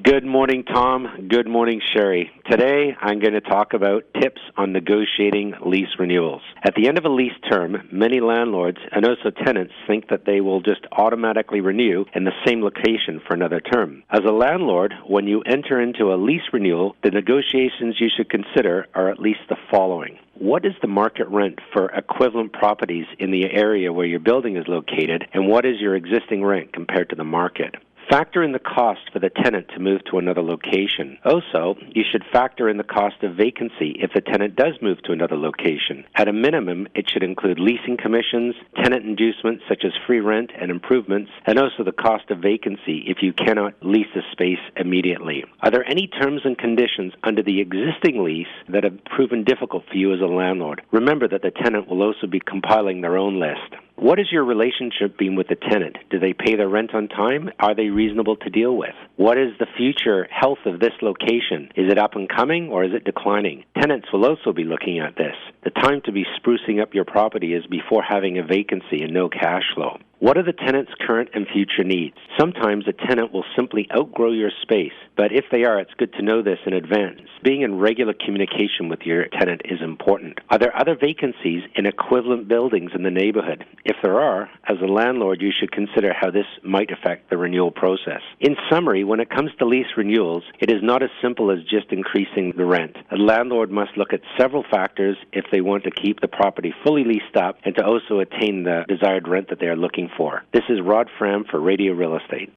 Good morning, Tom. Good morning, Sherry. Today, I'm going to talk about tips on negotiating lease renewals. At the end of a lease term, many landlords and also tenants think that they will just automatically renew in the same location for another term. As a landlord, when you enter into a lease renewal, the negotiations you should consider are at least the following. What is the market rent for equivalent properties in the area where your building is located, and what is your existing rent compared to the market? Factor in the cost for the tenant to move to another location. Also, you should factor in the cost of vacancy if the tenant does move to another location. At a minimum, it should include leasing commissions, tenant inducements such as free rent and improvements, and also the cost of vacancy if you cannot lease the space immediately. Are there any terms and conditions under the existing lease that have proven difficult for you as a landlord? Remember that the tenant will also be compiling their own list. What has your relationship been with the tenant? Do they pay their rent on time? Are they reasonable to deal with? What is the future health of this location? Is it up and coming or is it declining? Tenants will also be looking at this. The time to be sprucing up your property is before having a vacancy and no cash flow. What are the tenant's current and future needs? Sometimes a tenant will simply outgrow your space, but if they are, it's good to know this in advance. Being in regular communication with your tenant is important. Are there other vacancies in equivalent buildings in the neighborhood? If there are, as a landlord, you should consider how this might affect the renewal process. In summary, when it comes to lease renewals, it is not as simple as just increasing the rent. A landlord must look at several factors if they want to keep the property fully leased up and to also attain the desired rent that they are looking for. This is Rod Fram for Radio Real Estate.